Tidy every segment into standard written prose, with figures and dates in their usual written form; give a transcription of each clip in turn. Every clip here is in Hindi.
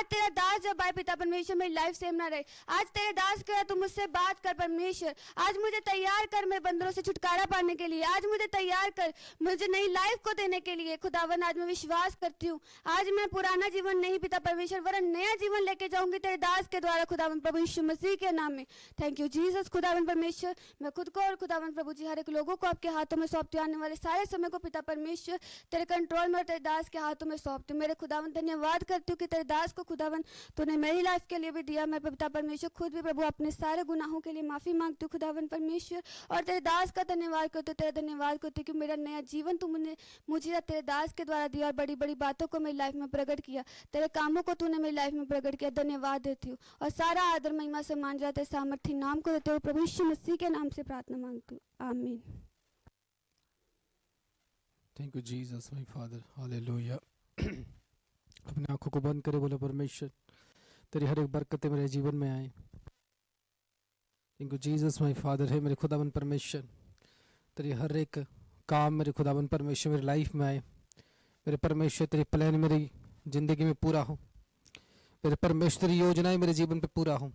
आज तेरा दास जब आए पिता परमेश्वर मेरी लाइफ सेम ना रहे। आज तेरे दास का तू मुझसे बात कर परमेश्वर। आज मुझे तैयार कर मेरे बंदरों से छुटकारा पाने के लिए। आज मुझे तैयार कर मुझे नई लाइफ को देने के लिए। खुदावन आज मैं विश्वास करती हूँ, आज मैं पुराना जीवन नहीं पिता परमेश्वर वरन नया जीवन लेके जाऊंगी तेरे दास के द्वारा खुदावन प्रभु यीशु मसीह के नाम में। Thank you Jesus. खुदावन परमेश्वर मैं खुद को और खुदावन प्रभु जी हर एक लोगों को आपके हाथों में सौंपती हूँ। आने वाले सारे समय को पिता परमेश्वर तेरे कंट्रोल में और तेरे दास के हाथों में सौंपती हूँ। मेरे खुदावन धन्यवाद करती हूँ कि तेरे दास को खुदावन तूने मेरी लाइफ के लिए भी दिया। मैं पिता परमेश्वर खुद भी प्रभु अपने सारे गुनाहों के लिए माफी मांगती हूँ खुदावन परमेश्वर, और तेरे दास का धन्यवाद करती हूँ। तेरा धन्यवाद करती हूँ कि मेरा नया जीवन तूने मुझे तेरे दास के द्वारा दिया और बड़ी बड़ी बातों को मेरी लाइफ में प्रकट किया। तेरे कामों को तूने मेरी लाइफ में प्रकट किया। धन्यवाद देती हूँ और सारा आदर महिमा सम्मान जाते तेरे सामर्थी नाम को देते हुए प्रभु यीशु मसीह के नाम से प्रार्थना मांगती हूँ, आमीन। Thank you Jesus my father, hallelujah. अपनी आंखों को बंद करे, बोले परमेश्वर तेरी हर एक बरकतें मेरे जीवन में आए। Thank you Jesus my father. है मेरे खुदावन परमेश्वर तेरी हर एक काम मेरे खुदावन परमेश्वर मेरी लाइफ में आए। मेरे परमेश्वर तेरी प्लान मेरी ज़िंदगी में पूरा हो। मेरे परमेश्वर तेरी योजनाएं मेरे जीवन पे पूरा हो।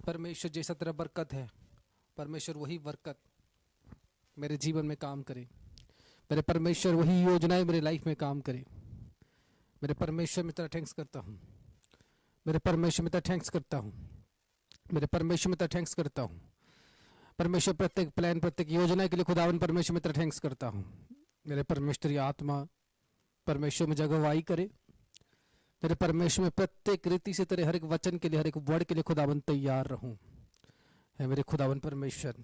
परमेश्वर जैसा तेरा बरकत है परमेश्वर वही बरकत मेरे जीवन में काम करे। मेरे परमेश्वर वही योजनाएं मेरे लाइफ में काम करे। मेरे परमेश्वर मैं तेरा थैंक्स करता हूँ। मेरे परमेश्वर मैं तेरा थैंक्स करता हूँ। मेरे परमेश्वर मैं तेरा थैंक्स करता हूँ। परमेश्वर प्रत्येक प्लान प्रत्येक योजना के लिए खुदावन परमेश्वर मैं तेरा थैंक्स करता हूँ। मेरे परमेश्वर की आत्मा परमेश्वर में जगहवाई करे। तेरे परमेश्वर में प्रत्येक रीति से तेरे हर एक वचन के लिए हर एक वर्ड के लिए खुदावन तैयार रहूं। है मेरे खुदावन परमेश्वर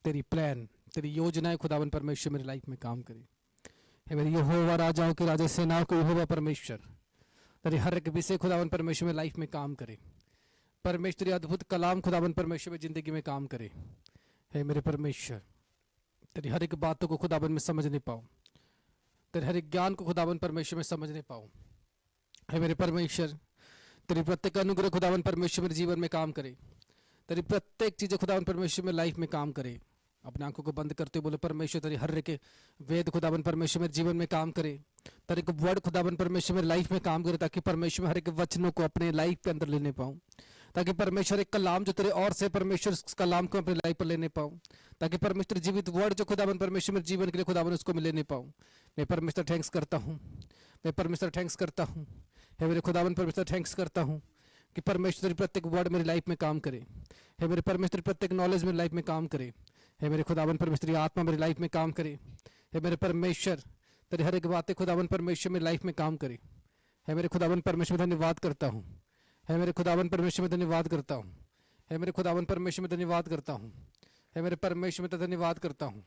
तेरी प्लान तेरी योजनाएं खुदावन परमेश्वर मेरी लाइफ में काम करे। है मेरे यहोवा राजाओं के राजा सेनाओं के यहोवा परमेश्वर तेरी हर एक विषय खुदावन परमेश्वर में लाइफ में काम करे। परमेश्वर अद्भुत कलाम खुदावन परमेश्वर में जिंदगी में काम करे। है मेरे परमेश्वर तेरी हर एक बातों को खुदावन में समझ नहीं पाऊँ। तेरे हर एक ज्ञान को खुदावन परमेश्वर में समझ नहीं पाऊँ। है मेरे परमेश्वर तेरी प्रत्येक अनुग्रह खुदावन परमेश्वर मेरे जीवन में काम करे। तेरी प्रत्येक चीज़ें खुदावन परमेश्वर में लाइफ में काम करे। अपने आंखों को बंद करते बोले परमेश्वर तेरी हर एक वेद खुदावन परमेश्वर मेरे जीवन में काम करे। तेरे एक वर्ड खुदावन परमेश्वर मेरी लाइफ में काम करे, ताकि परमेश्वर हर एक वचनों को अपने लाइफ के अंदर लेने पाऊँ। ताकि परमेश्वर एक कलाम जो तेरे और से परमेश्वर उस कलाम को अपने लाइफ पर लेने पाऊँ। ताकि परमेश्वर जीवित वर्ड जो खुदावन परमेश्वर मेरे जीवन के लिए खुदावन उसको मैं लेने पाऊँ। मैं परमेश्वर थैंक्स करता हूँ। मैं परमेश्वर थैंक्स करता हूँ। है मेरे खुदावन परमेश्वर थैंक्स करता हूँ कि परमेश्वर प्रत्येक वर्ड मेरी लाइफ में काम करे। है मेरे परमेश्वर प्रत्येक नॉलेज मेरी लाइफ में काम करे। है मेरे खुदावन परमेश्वर आत्मा मेरी लाइफ में काम करे। है मेरे परमेश्वर तेरी हर एक बातें खुदावन परमेश्वर मेरी लाइफ में काम करे। है मेरे खुदावन परमेश्वर में धन्यवाद करता हूँ। है मेरे खुदावन परमेश्वर में धन्यवाद करता हूँ। है मेरे खुदावन परमेश्वर में धन्यवाद करता हूँ। है मेरे परमेश्वर में धन्यवाद करता हूँ।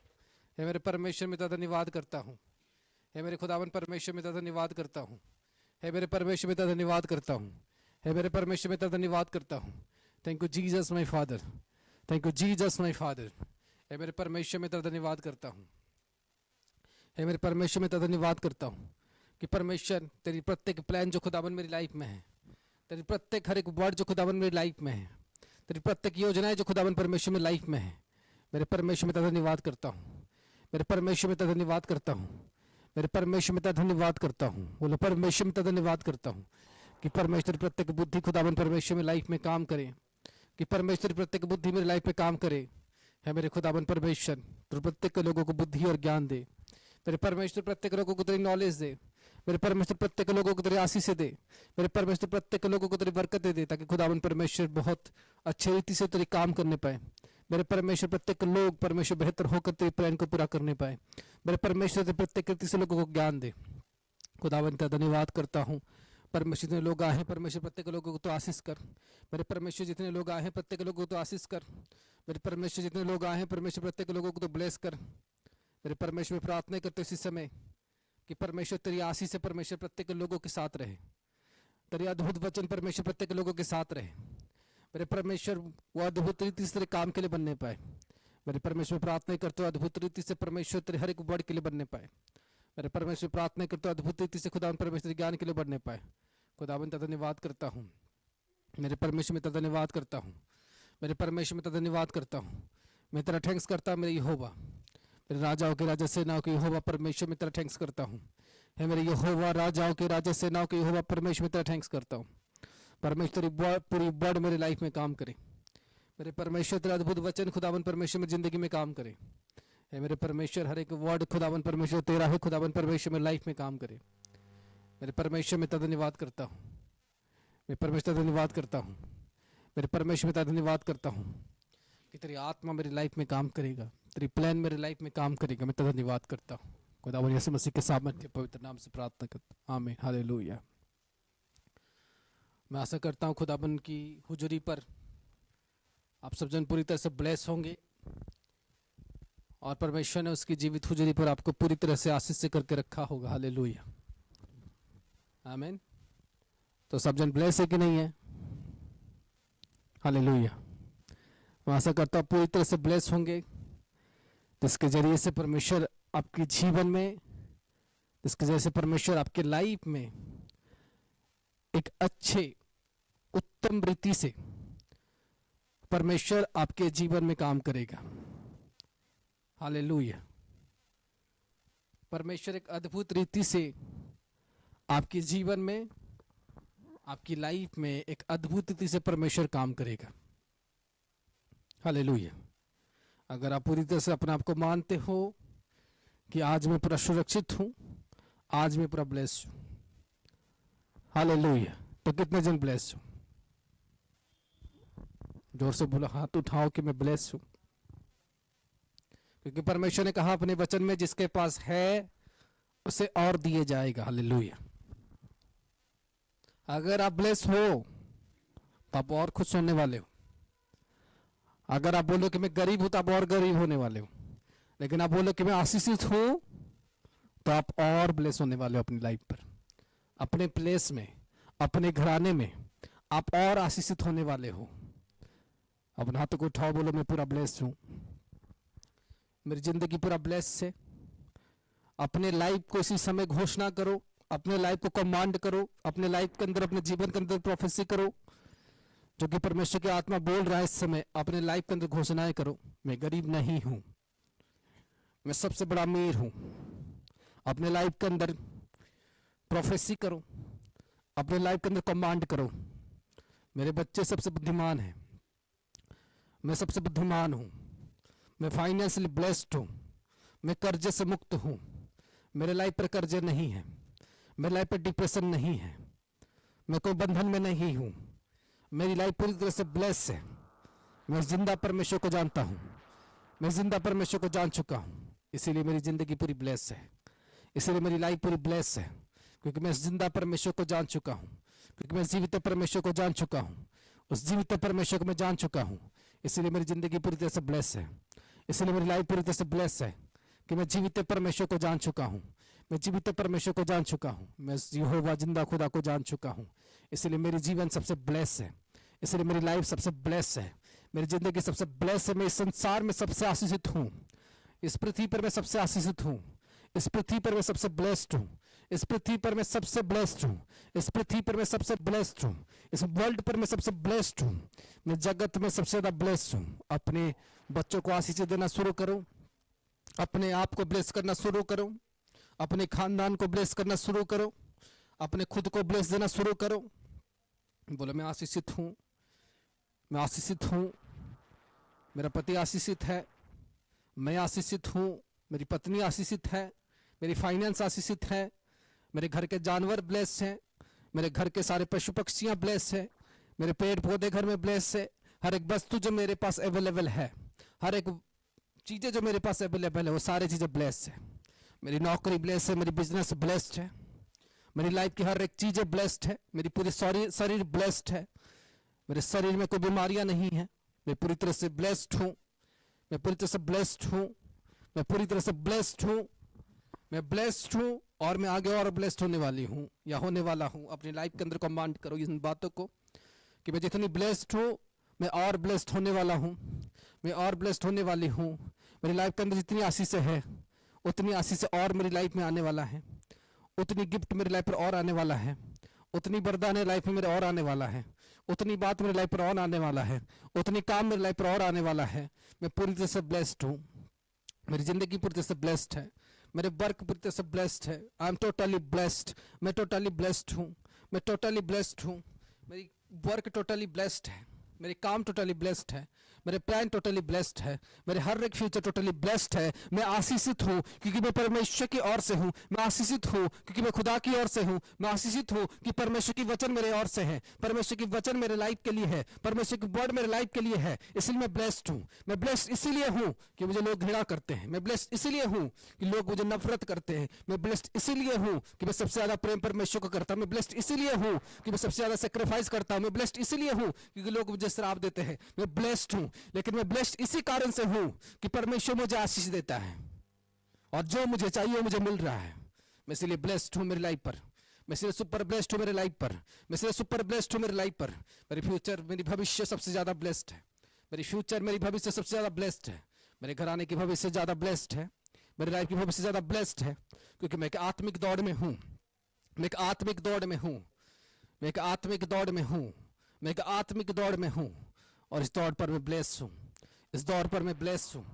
है मेरे परमेश्वर में धन्यवाद करता हूँ। है मेरे खुदावन परमेश्वर में धन्यवाद करता हूँ। है मेरे परमेश्वर में धन्यवाद करता हूँ। है मेरे परमेश्वर में धन्यवाद करता हूँ। Thank you Jesus my father. Thank you Jesus my father. है मेरे परमेश्वर में धन्यवाद करता हूँ। है मेरे परमेश्वर में धन्यवाद करता हूँ कि परमेश्वर तेरी प्रत्येक प्लान जो खुदावन मेरी लाइफ में है, तेरी प्रत्येक हर एक वर्ड जो खुदावन मेरी लाइफ में है, तेरी प्रत्येक योजनाएं जो खुदावन परमेश्वर में लाइफ में है, मेरे परमेश्वर में धन्यवाद करता हूँ। मेरे परमेश्वर में धन्यवाद करता हूँ। मेरे परमेश्वर में धन्यवाद करता हूँ। बोलो परमेश्वर में धन्यवाद करता हूँ कि परमेश्वर प्रत्येक बुद्धि खुदावन परमेश्वर में लाइफ में काम करे। कि परमेश्वर प्रत्येक बुद्धि मेरी लाइफ में काम करे। है मेरे खुदावन परमेश्वर तो प्रत्येक लोगों को बुद्धि और ज्ञान दे। मेरे परमेश्वर प्रत्येक लोगों को तेरी नॉलेज दे। मेरे परमेश्वर प्रत्येक लोगों को तेरी आशीष दे। मेरे परमेश्वर प्रत्येक लोगों को तेरी बरकतें दे, ताकि खुदावन परमेश्वर बहुत अच्छे रीति से तेरी काम करने पाए। मेरे परमेश्वर प्रत्येक लोग परमेश्वर बेहतर होकर तेरे प्लान को पूरा करने पाए। मेरे परमेश्वर से प्रत्येक रीति से लोगों को ज्ञान दे। खुदावन का धन्यवाद करता हूँ। परमेश्वर जितने लोग आए हैं परमेश्वर प्रत्येक लोगों को तो आशीष कर। मेरे परमेश्वर जितने लोग आए हैं प्रत्येक लोगों को तो आशीष कर। मेरे परमेश्वर जितने लोग आए हैं परमेश्वर प्रत्येक लोगों को तो ब्लेस कर। मेरे परमेश्वर प्रार्थना करते इसी समय कि परमेश्वर तेरी आशीष से परमेश्वर प्रत्येक लोगों के साथ रहे। तेरी अद्भुत वचन परमेश्वर प्रत्येक लोगों के साथ रहे। मेरे परमेश्वर वो अद्भुत रीति से तेरे काम के लिए बनने पाए। मेरे परमेश्वर प्रार्थना करते हो अद्भुत रीति से परमेश्वर तेरे हर एक वर्ड के लिए बनने पाए। मेरे परमेश्वर प्रार्थना करते हो अद्भुत रीति से खुदावन परमेश्वर ज्ञान के लिए बढ़ने पाए। खुदावन का धन्यवाद करता हूँ। मेरे परमेश्वर में धन्यवाद करता हूँ। मेरे परमेश्वर में धन्यवाद करता हूँ। मैं तेरा थैंक्स करता हूँ मेरे यहोवा, मेरे राजाओं के राजा सेनाओं के यहोवा परमेश्वर में तेरा थैंक्स करता हूँ। हे मेरे यहोवा, राजाओं के राजा, सेनाओं के यहोवा परमेश्वर, तेरा थैंक्स करता हूँ। परमेश्वर तेरी पूरी वर्ड मेरी लाइफ में काम करे। मेरे परमेश्वर तेरा अद्भुत वचन खुदावन परमेश्वर मेरी जिंदगी में काम करे। हे मेरे परमेश्वर हर एक वर्ड खुदावन परमेश्वर तेरा है, खुदावन परमेश्वर मेरी लाइफ में काम करे। मेरे परमेश्वर में तेरा धन्यवाद करता हूँ। मैं परमेश्वर का धन्यवाद करता हूँ। मेरे परमेश्वर का धन्यवाद करता हूँ कि तेरी आत्मा मेरी लाइफ में काम करेगा, तेरी प्लान मेरी लाइफ में काम करेगा। मैं तेरा धन्यवाद करता हूँ। खुदावन यीशु मसीह के सामर्थ्य पवित्र नाम से प्रार्थना करता हूँ, आमीन, हालेलुया। मैं आशा करता हूँ खुदावन की हुजूरी पर आप सब जन पूरी तरह से ब्लेस होंगे और परमेश्वर ने उसकी जीवित हुजूरी पर आपको पूरी तरह से आशीष से करके रखा होगा, हालेलुया, आमीन। तो सब जन ब्लेस है कि नहीं है? हालेलुया। मैं आशा करता हूँ पूरी तरह से ब्लेस होंगे, जिसके जरिए से परमेश्वर आपके जीवन में, जिसके जरिए से परमेश्वर आपके लाइफ में एक अच्छे उत्तम रीति से परमेश्वर आपके जीवन में काम करेगा, हालेलुया। परमेश्वर एक अद्भुत रीति से आपके जीवन में, आपकी लाइफ में एक अद्भुत रीति से परमेश्वर काम करेगा, हालेलुया। अगर आप पूरी तरह से अपने आप को मानते हो कि आज मैं पूरा सुरक्षित हूं, आज मैं पूरा ब्लेस हूं, हालेलुया, तो कितने जन ब्लेस हो? जोर से बोलो, हाथ उठाओ कि मैं ब्लेस हूं। क्योंकि परमेश्वर ने कहा अपने वचन में, जिसके पास है उसे और दिए जाएगा, हालेलुया। अगर आप ब्लेस हो तो आप और खुश होने वाले हो। अगर आप बोलो कि मैं गरीब हूं तो आप और गरीब होने वाले हो। लेकिन आप बोलो कि मैं आशीषित हूं तो आप और ब्लेस होने वाले हो अपनी लाइफ पर, अपने प्लेस में, अपने घराने में आप और आशीषित होने वाले हो। अपने हाथों को उठाओ, बोलो मैं पूरा ब्लेस हूं, मेरी जिंदगी पूरा ब्लेस है। अपने लाइफ को इसी समय घोषणा करो, अपने लाइफ को कमांड करो, अपने लाइफ के अंदर, अपने जीवन के अंदर प्रोफेसी करो, जो कि परमेश्वर की आत्मा बोल रहा है इस समय। अपने लाइफ के अंदर घोषणाएं करो, मैं गरीब नहीं हूं, मैं सबसे बड़ा अमीर हूं। अपने लाइफ के अंदर प्रोफेसी करो, अपने लाइफ के अंदर कमांड करो, मेरे बच्चे सबसे बुद्धिमान हैं, मैं सबसे बुद्धिमान हूं, मैं फाइनेंशियली ब्लेस्ड हूं, मैं कर्जे से मुक्त हूं, मेरे लाइफ पर कर्जे नहीं है, मेरे लाइफ पर डिप्रेशन नहीं है, मैं कोई बंधन में नहीं हूं, मेरी लाइफ पूरी तरह से ब्लेस है। मैं जिंदा परमेश्वर को जानता हूं, मैं जिंदा परमेश्वर को जान चुका हूं, इसीलिए मेरी जिंदगी पूरी ब्लेस है, इसीलिए मेरी लाइफ पूरी ब्लेस है। क्योंकि मैं जिंदा परमेश्वर को जान चुका हूं, क्योंकि मैं जीवित परमेश्वर को जान चुका हूं, उस जीवित परमेश्वर को मैं जान चुका हूं, इसीलिए मेरी जिंदगी पूरी तरह से ब्लेस है, इसलिए मेरी लाइफ पूरी तरह से ब्लेस है कि मैं जीवित परमेश्वर को जान चुका हूं, मैं जीवित परमेश्वर को जान चुका हूं, मैं यहोवा जिंदा खुदा को जान चुका हूं, इसलिए मेरी जीवन सबसे ब्लेस है, इसलिए मेरी लाइफ सबसे ब्लेस है, मेरी जिंदगी सबसे ब्लेस है। मैं इस संसार में सबसे आशीषित हूं, इस पृथ्वी पर मैं सबसे आशीषित हूं, इस पृथ्वी पर मैं सबसे ब्लेस्ड हूं, इस पृथ्वी पर मैं सबसे ब्लेस्ड हूं, इस पृथ्वी पर मैं सबसे ब्लेस्ड हूं, इस वर्ल्ड पर मैं सबसे ब्लेस्ड हूं, मैं जगत में सबसे ज्यादा ब्लेस्ड हूं। अपने बच्चों को आशीष देना शुरू करो, अपने आप को ब्लेस करना शुरू करो, अपने खानदान को ब्लेस करना शुरू करो, अपने खुद को ब्लेस देना शुरू करो। बोलो मैं आशीषित हूं, मैं आशीषित हूं, मेरा पति आशीषित है, मैं आशीषित हूं, मेरी पत्नी आशीषित है, मेरी फाइनेंस आशीषित है, मेरे घर के जानवर ब्लेस हैं, मेरे घर के सारे पशु पक्षियां ब्लेस है, मेरे पेड़ पौधे घर में ब्लेस है, हर एक वस्तु जो मेरे पास अवेलेबल है, हर एक चीजें जो मेरे पास अवेलेबल है, वो सारी चीजें ब्लेस है। मेरी नौकरी ब्लेस है, मेरी बिजनेस ब्लेस्ड है, मेरी लाइफ की हर एक चीजें ब्लेस्ड है, मेरी पूरी शरीर ब्लेस्ड है, मेरे शरीर में कोई बीमारियां नहीं है, मैं पूरी तरह से ब्लेस्ड हूं, मैं पूरी तरह से ब्लेस्ड हूं, मैं पूरी तरह से ब्लेस्ड हूं, मैं ब्लेस्ड हूं और मैं आगे और ब्लेस्ड होने वाली हूं या होने वाला हूं। अपनी लाइफ के अंदर कमांड करो इन बातों को कि मैं जितनी ब्लेस्ड हूं मैं और ब्लेस्ड होने वाला हूं, मैं और ब्लेस्ड होने वाली हूं। मेरी लाइफ के अंदर जितनी आशीष है उतनी आशीष और मेरी लाइफ में आने वाला है, उतनी गिफ्ट मेरी लाइफ पर और आने वाला है, उतनी वरदान लाइफ में मेरे और आने वाला है, उतनी बात मेरी लाइफ पर और आने वाला है, उतनी काम मेरी लाइफ पर और आने वाला है। मैं पूरी तरह से ब्लेस्ड हूँ, मेरी जिंदगी पूरी तरह से ब्लेस्ड है, मेरे वर्क पूरी से ब्लेस्ड है। आई एम टोटली ब्लेस्ड, मैं टोटली ब्लेस्ड हूँ, मैं टोटली ब्लेस्ड हूँ। मेरी वर्क टोटली ब्लेस्ड है, मेरे काम टोटली ब्लेस्ड है, मेरे प्लान टोटली ब्लेस्ड है, मेरे हर एक फ्यूचर टोटली ब्लेस्ड है। मैं आशीषित हूँ क्योंकि मैं परमेश्वर की ओर से हूँ, मैं आशीषित हूँ क्योंकि मैं खुदा की ओर से हूँ, मैं आशीषित हूँ कि परमेश्वर की वचन मेरे ओर से है, परमेश्वर की वचन मेरे लाइफ के लिए है, परमेश्वर की वर्ड मेरे लाइफ के लिए है। इसलिए मैं ब्लेस्ड हूँ। मैं ब्लेस्ड इसीलिए हूँ कि मुझे लोग घृणा करते हैं, मैं ब्लेस्ड इसीलिए हूँ कि लोग मुझे नफरत करते हैं, मैं ब्लेस्ड इसीलिए हूँ कि मैं सबसे ज्यादा प्रेम परमेश्वर को करता हूँ, मैं ब्लेस्ड इसीलिए हूँ कि मैं सबसे ज्यादा सेक्रीफाइस करता हूँ, मैं ब्लेस्ड इसीलिए हूँ क्योंकि लोग मुझे श्राप देते हैं। मैं ब्लेस्ड हूँ, लेकिन मैं ब्लेस्ड इसी कारण से हूँ कि परमेश्वर मुझे आशीष देता है और जो मुझे चाहिए वो मुझे मिल रहा है। मैं इसलिए ब्लेस्ड हूँ मेरी लाइफ पर, मैं इसलिए सुपर ब्लेस्ड हूँ मेरे लाइफ पर, मैं इसलिए सुपर ब्लेस्ड हूँ मेरे लाइफ पर। मेरी फ्यूचर, मेरी भविष्य सबसे ज्यादा ब्लेस्ड है, मेरी फ्यूचर, मेरी भविष्य सबसे ज्यादा ब्लेस्ड है, मेरे घराने की भविष्य ज्यादा ब्लेस्ड है, मेरी लाइफ की भविष्य ज्यादा ब्लेस्ड है क्योंकि मैं एक आत्मिक दौड़ में हूँ, मैं एक आत्मिक दौड़ में हूँ, मैं एक आत्मिक दौड़ में हूँ, मैं एक आत्मिक दौड़ में हूँ और इस दौड़ पर मैं ब्लेस्ड हूँ, इस दौड़ पर मैं ब्लेस्ड हूँ,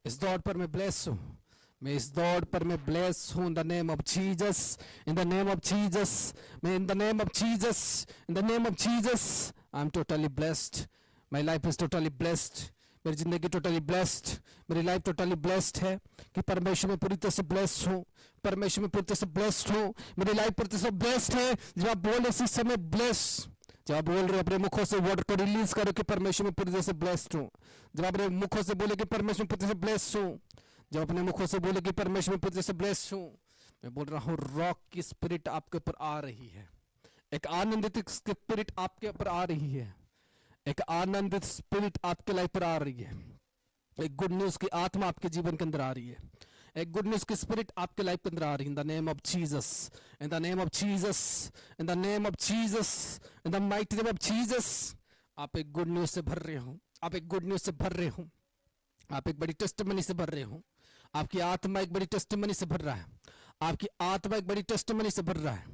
इस दौड़ पर मैं ब्लेस्ड हूँ, मैं इस दौड़ पर मैं ब्लेस्ड हूँ। In the name of Jesus, in the name of Jesus, मैं in the name of Jesus, in the name of Jesus I am totally blessed. My life is totally blessed, मेरी जिंदगी टोटली ब्लेस्ड, मेरी लाइफ टोटली ब्लेस्ड है कि परमेश्वर में पूरी तरह से ब्लेस्ड हूँ, परमेश्वर में पूरी तरह से ब्लेस्ड हूँ, मेरी लाइफ पूरी तरह से ब्लेस्ड है। जब आप बोल इसी समय ब्लेस्ड, जब आप बोल रहे हो अपने मुखों से वर्ड को रिलीज करो कि परमेश्वर में पूरी तरह से ब्लेस्ड हूँ, जब अपने मुखों से बोले कि परमेश्वर में पूरी तरह से ब्लेस्ड हूँ, जब अपने मुखों से बोले कि परमेश्वर में पूरी तरह से ब्लेस्ड हूँ, मैं बोल रहा हूँ रॉक की स्पिरिट आपके ऊपर आ रही है, एक आनंदित स्पिरिट आपके ऊपर आ रही है, एक आनंदित स्पिरिट आपके लाइफ पर आ रही है, एक गुड न्यूज की आत्मा आपके जीवन के अंदर आ रही है, एक गुड न्यूज की स्पिरिट आपके लाइफ के अंदर आ रही है। इन the name of Jesus, in the name of Jesus, in the name of Jesus, in the mighty name of Jesus. आप एक गुड न्यूज से भर रहे हो, आप एक गुड न्यूज से भर रहे हो, आप एक बड़ी टेस्टिमनी से भर रहे हो, आपकी आत्मा एक बड़ी टेस्टिमनी से भर रहा है, आपकी आत्मा एक बड़ी टेस्टिमनी से भर रहा है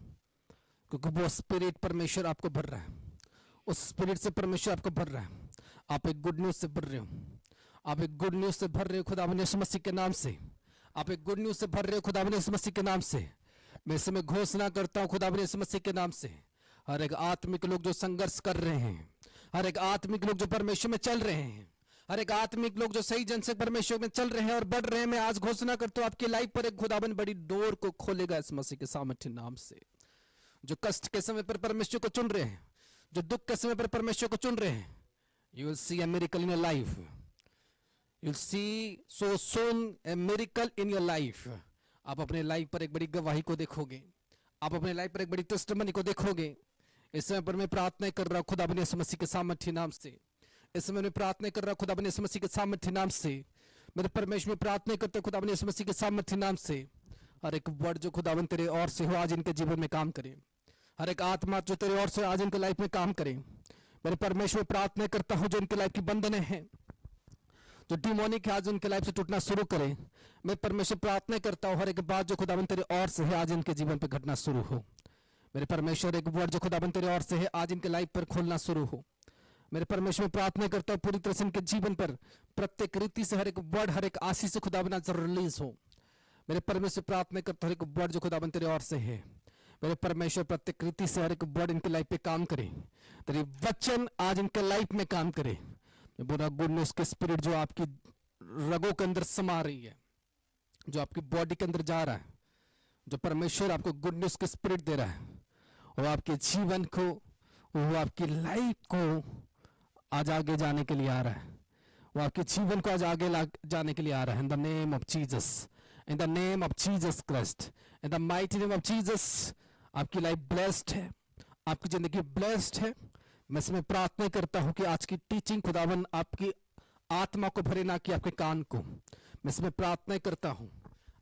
क्योंकि वो स्पिरिट परमेश्वर आपको भर रहा है, उस स्पिरिट से परमेश्वर आपको भर रहा है। आप एक गुड न्यूज से भर रहे हो, आप एक गुड न्यूज से भर रहे हो खुदावंद यीशु मसीह के नाम से, आप एक गुड न्यूज से भर रहे हो खुदावंद यीशु मसीह के नाम से। मैं इस समय घोषणा करता हूँ खुदावंद यीशु मसीह के नाम से, हर एक आत्मिक लोग जो संघर्ष कर रहे हैं, हर एक आत्मिक लोग जो परमेश्वर में चल रहे हैं, हर एक आत्मिक लोग जो सही जन से परमेश्वर में चल रहे हैं और बढ़ रहे हैं, मैं आज घोषणा करता हूँ आपकी लाइफ पर एक खुदावंद बड़ी डोर को खोलेगा इस मसीह के सामर्थ्य नाम से। जो कष्ट के समय पर परमेश्वर को चुन रहे हैं, जो दुख के समय पर परमेश्वर को चुन रहे हैं, you will see a miracle in your life, you will see so soon a miracle in your life. आप अपने लाइफ पर एक बड़ी गवाही को देखोगे, आप अपने लाइफ पर एक बड़ी टेस्टिमनी को देखोगे। इस समय पर मैं प्रार्थना कर रहा हूँ खुदावंद यीशु मसीह के सामर्थ्य नाम से, इस समय मैं प्रार्थना कर रहा हूँ खुदावंद यीशु मसीह के सामर्थ्य नाम से, मेरे परमेश्वर में प्रार्थना करते खुदावंद यीशु मसीह के सामर्थ्य नाम से। हर एक वर्ड जो खुदावंद तेरे और से हो आज इनके जीवन में काम करे, हर एक आत्मा जो तेरे और से आज इनके लाइफ में काम करे। मेरे परमेश्वर प्रार्थना करता हूँ जो इनके लाइफ की बंधने हैं, जो डिमोनिक है आज इनके लाइफ से टूटना शुरू करे। मैं परमेश्वर प्रार्थना करता हूँ हर एक बात जो खुदावंद तेरे और से है आज इनके जीवन पर घटना शुरू हो। मेरे परमेश्वर एक वर्ड जो खुदावंद तेरे और से है आज इनके लाइफ पर खोलना शुरू हो। मेरे परमेश्वर में प्रार्थना करता हूँ पूरी तरह से इनके जीवन पर प्रत्येक रीति से हर एक वर्ड, हर एक आशीष से खुदावंद आज रिलीज हो। मेरे परमेश्वर प्रार्थना करता हूँ हर एक वर्ड जो खुदावंद तेरे और से है, मेरे परमेश्वर प्रत्येक रीति से हर एक वर्ड इनके लाइफ पे काम करे, तेरे वचन आज इनके लाइफ में काम करे। मैं बोल रहा गुड न्यूज के स्पिरिट जो आपकी रगों के अंदर समा रही है, जो आपकी बॉडी के अंदर जा रहा है, जो परमेश्वर आपको गुड न्यूज के स्पिरिट दे रहा है, वो आपके जीवन को, वो आपकी लाइफ को आज आगे जाने के लिए आ रहा है, वो आपके जीवन को आज आगे जाने के लिए आ रहा है। इन the name of Jesus, in the name of Jesus Christ, in the mighty name of Jesus. आपकी लाइफ ब्लेस्ड है, आपकी जिंदगी ब्लेस्ड है। मैं इसमें प्रार्थना करता हूं कि आज की टीचिंग खुदावन आपकी आत्मा को भरे, ना कि आपके कान को। मैं इसमें प्रार्थना करता हूं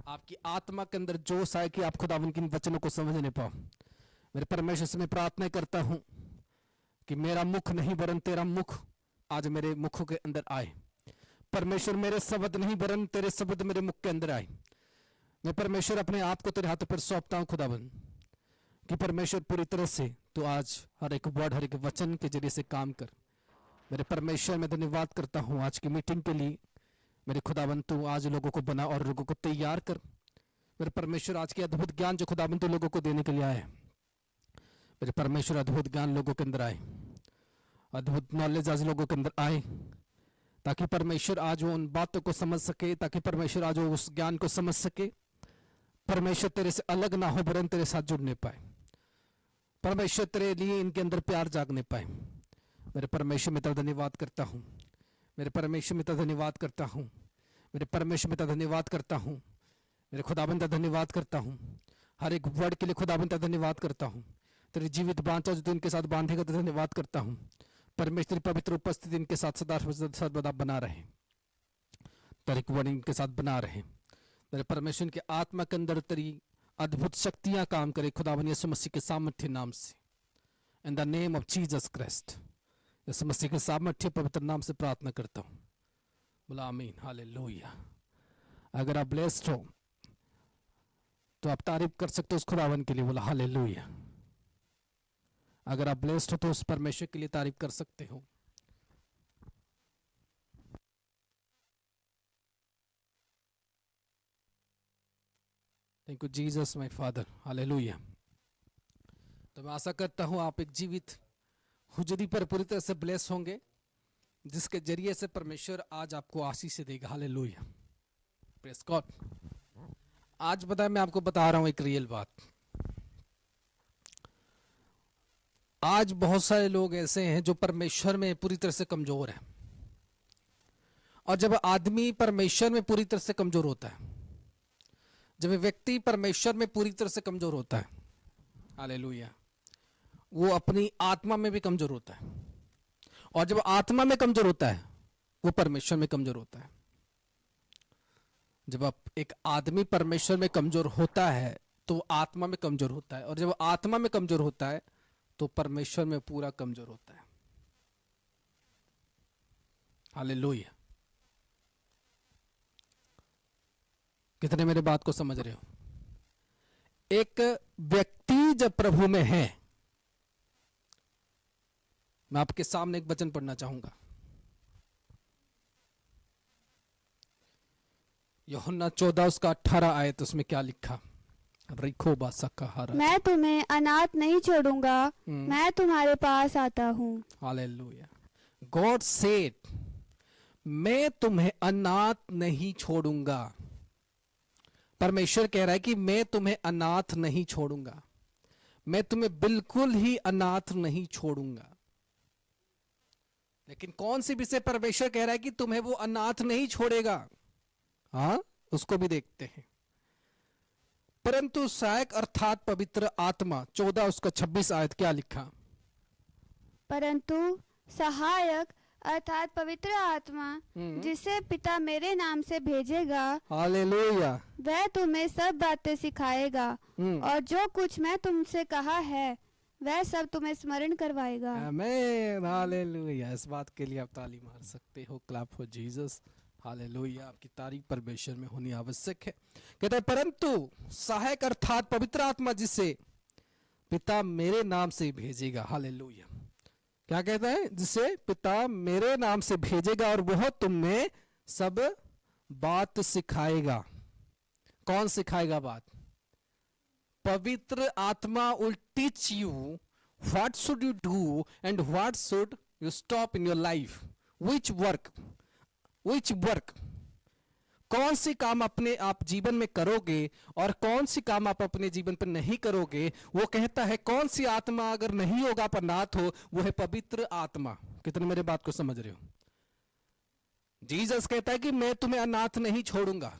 आपकी आत्मा के अंदर जोश आए कि आप खुदावन के इन वचनों को समझने पाओ। मेरे परमेश्वर से मैं प्रार्थना करता हूं कि मेरा मुख नहीं वरन तेरा मुख आज मेरे मुखों के अंदर आए। परमेश्वर मेरे शब्द नहीं वरन तेरे शब्द मेरे मुख के अंदर आए। मैं परमेश्वर अपने आप को तेरे हाथों पर सौंपता हूं खुदावन, कि परमेश्वर पूरी तरह से तो आज हर एक वर्ड, हर एक वचन के जरिए से काम कर। मेरे परमेश्वर मैं धन्यवाद करता हूं आज की मीटिंग के लिए। मेरे खुदावन तू आज लोगों को बना और लोगों को तैयार कर। मेरे परमेश्वर आज के अद्भुत ज्ञान जो खुदाबंद तो लोगों को देने के लिए आए, मेरे परमेश्वर अद्भुत ज्ञान लोगों के अंदर आए, अद्भुत नॉलेज आज लोगों के अंदर आए, ताकि परमेश्वर आज वो उन बातों को समझ सके, ताकि परमेश्वर आज वो उस ज्ञान को समझ सके। परमेश्वर तेरे से अलग ना हो वरन तेरे साथ जुड़ने पाए। परमेश्वर तेरे लिए इनके अंदर प्यार जागने पाए। मेरे परमेश्वर में तेरा धन्यवाद करता हूँ, मेरे परमेश्वर में तेरा धन्यवाद करता हूँ, मेरे परमेश्वर में तेरा धन्यवाद करता हूँ, मेरे खुदाबंद तेरा धन्यवाद करता हूँ। हर एक वर्ड के लिए खुदाबंद तेरा धन्यवाद करता हूँ। तेरी जीवित बांचा जो तू इनके साथ बांधेगा तो धन्यवाद करता हूँ। परमेश्वर की पवित्र उपस्थिति इनके साथ सदा बना रहे, तेरे वर्ड इनके साथ बना रहे। मेरे परमेश्वर के आत्मा के अंदर तेरी अद्भुत शक्तियां काम करे खुदावन यीशु मसीह के सामर्थ्य नाम से, in the name of Jesus Christ. यीशु मसीह के सामर्थ्य पवित्र नाम से प्रार्थना करता हूँ, बोला आमीन, हालेलुया। अगर आप ब्लेस्ड हो तो आप तारीफ कर सकते हो उस खुदावन के लिए, बोला हालेलुया। अगर आप ब्लेस्ड हो तो उस परमेश्वर के लिए तारीफ कर सकते हो। Thank you Jesus my father, hallelujah. तो मैं आशा करता हूं आप एक जीवित हुजरी पर पूरी तरह से ब्लेस होंगे, जिसके जरिए से परमेश्वर आज आपको आशीष देगा, हालेलुया, प्रेज गॉड। आज बताया मैं आपको बता रहा हूं एक रियल बात। आज बहुत सारे लोग ऐसे हैं जो परमेश्वर में पूरी तरह से कमजोर हैं, और जब आदमी परमेश्वर में पूरी तरह से कमजोर होता है, जब व्यक्ति परमेश्वर में पूरी तरह से कमजोर होता है, हालेलुया, वो अपनी आत्मा में भी कमजोर होता है, और जब आत्मा में कमजोर होता है वो परमेश्वर में कमजोर होता है। जब आप एक आदमी परमेश्वर में कमजोर होता है तो आत्मा में कमजोर होता है, और जब आत्मा में कमजोर होता है तो परमेश्वर में पूरा कमजोर होता है, हालेलुया। कितने मेरे बात को समझ रहे हो? एक व्यक्ति जब प्रभु में है, मैं आपके सामने एक वचन पढ़ना चाहूंगा। यूहन्ना 14 उसका 18 आयत, उसमें क्या लिखा? मैं तुम्हें अनाथ नहीं छोड़ूंगा, मैं तुम्हारे पास आता हूँ। हालेलुया। गॉड सेड, मैं तुम्हें अनाथ नहीं छोड़ूंगा। परमेश्वर कह रहा है कि मैं तुम्हें अनाथ नहीं छोड़ूंगा, मैं तुम्हें बिल्कुल ही अनाथ नहीं छोड़ूंगा। लेकिन कौन सी विषय परमेश्वर कह रहा है कि तुम्हें वो अनाथ नहीं छोड़ेगा? हाँ, उसको भी देखते हैं। परंतु सहायक अर्थात पवित्र आत्मा, 14 उसका 26 आयत क्या लिखा? परंतु सहायक अर्थात पवित्र आत्मा जिसे पिता मेरे नाम से भेजेगा, हालेलुया, वह तुम्हें सब बातें सिखाएगा, और जो कुछ मैं तुमसे कहा है वह सब तुम्हें स्मरण करवाएगा। आमीन, हालेलुया। इस बात के लिए आप ताली मार सकते हो, क्लैप फॉर जीसस, हालेलुया। आपकी तारीफ परमेश्वर में होनी आवश्यक है। कहते हैं परंतु सहायक अर्थात पवित्र आत्मा जिसे पिता मेरे नाम से भेजेगा, हालेलुया। क्या कहता है? जिसे पिता मेरे नाम से भेजेगा और वह तुम्हें सब बात सिखाएगा। कौन सिखाएगा बात? पवित्र आत्मा will teach you what should you do and what should you stop in your life, which work, कौन सी काम अपने आप जीवन में करोगे और कौन सी काम आप अपने जीवन पर नहीं करोगे। वो कहता है कौन सी आत्मा अगर नहीं होगा, आप अनाथ हो, वो है पवित्र आत्मा। कितने मेरे बात को समझ रहे हो? जीसस कहता है कि मैं तुम्हें अनाथ नहीं छोड़ूंगा।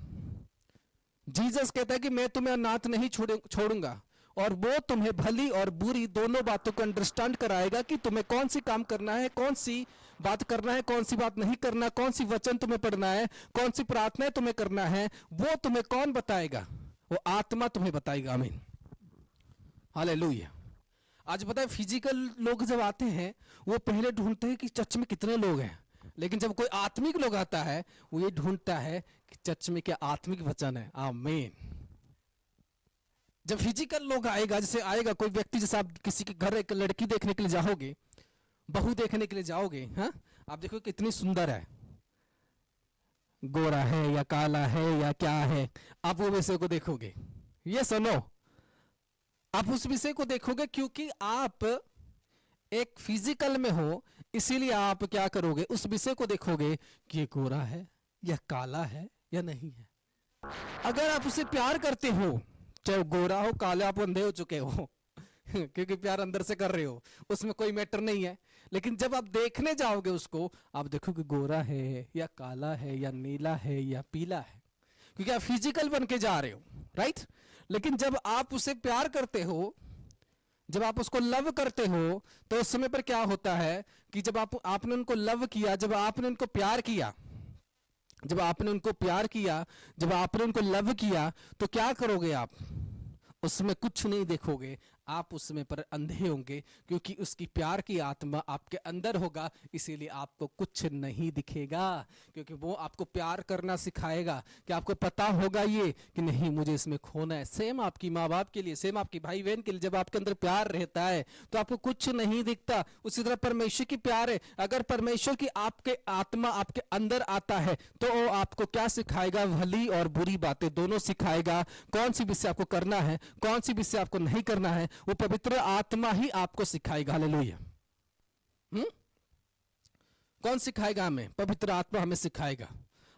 जीसस कहता है कि मैं तुम्हें अनाथ नहीं छोड़ूंगा, और वो तुम्हें भली और बुरी दोनों बातों को अंडरस्टैंड कराएगा कि तुम्हें कौन सी काम करना है, कौन सी बात करना है, कौन सी बात नहीं करना, कौन सी वचन तुम्हें पढ़ना है, कौन सी प्रार्थनाएं तुम्हें करना है। वो तुम्हें कौन बताएगा? वो आत्मा तुम्हें बताएगा। आमीन, हालेलुया। आज पता है फिजिकल लोग जब आते हैं वो पहले ढूंढते हैं कि चर्च में कितने लोग हैं, लेकिन जब कोई आत्मिक लोग आता है वो ये ढूंढता है कि चर्च में क्या आत्मिक वचन है। आमीन। जब फिजिकल लोग आएगा, जैसे आएगा कोई व्यक्ति, जैसे आप किसी के घर एक लड़की देखने के लिए जाओगे, बहू देखने के लिए जाओगे, हाँ, आप देखो कितनी सुंदर है, गोरा है या काला है या क्या है, आप वो विषय को देखोगे। ये सुनो, आप उस विषय को देखोगे क्योंकि आप एक फिजिकल में हो, इसीलिए आप क्या करोगे, उस विषय को देखोगे कि ये गोरा है या काला है या नहीं है। अगर आप उसे प्यार करते हो, चाहे गोरा हो काला, आप अंधे हो चुके हो क्योंकि प्यार अंदर से कर रहे हो, उसमें कोई मैटर नहीं है। लेकिन जब आप देखने जाओगे उसको, आप देखोगे गोरा है या काला है या नीला है या पीला है, क्योंकि आप फिजिकल बन के जा रहे हो, राइट। लेकिन जब आप उसे प्यार करते हो, जब आप उसको लव करते हो, तो उस समय पर क्या होता है कि जब आपने उनको लव किया, जब आपने उनको प्यार किया, जब आपने उनको प्यार किया, जब आपने उनको लव किया, तो क्या करोगे आप, उसमें कुछ नहीं देखोगे, आप उसमें पर अंधे होंगे, क्योंकि उसकी प्यार की आत्मा आपके अंदर होगा, इसीलिए आपको कुछ नहीं दिखेगा, क्योंकि वो आपको प्यार करना सिखाएगा कि आपको पता होगा ये कि नहीं मुझे इसमें खोना है। सेम आपकी माँ बाप के लिए, सेम आपकी भाई बहन के लिए, जब आपके अंदर प्यार रहता है तो आपको कुछ नहीं दिखता। उसी तरह परमेश्वर की प्यार है, अगर परमेश्वर की आपके आत्मा आपके अंदर आता है तो वो आपको क्या सिखाएगा, भली और बुरी बातें दोनों सिखाएगा। कौन सी विषय आपको करना है, कौन सी विषय आपको नहीं करना है, वो पवित्र आत्मा ही आपको सिखाएगा। हालेलुया। कौन सिखाएगा हमें? पवित्र आत्मा हमें सिखाएगा।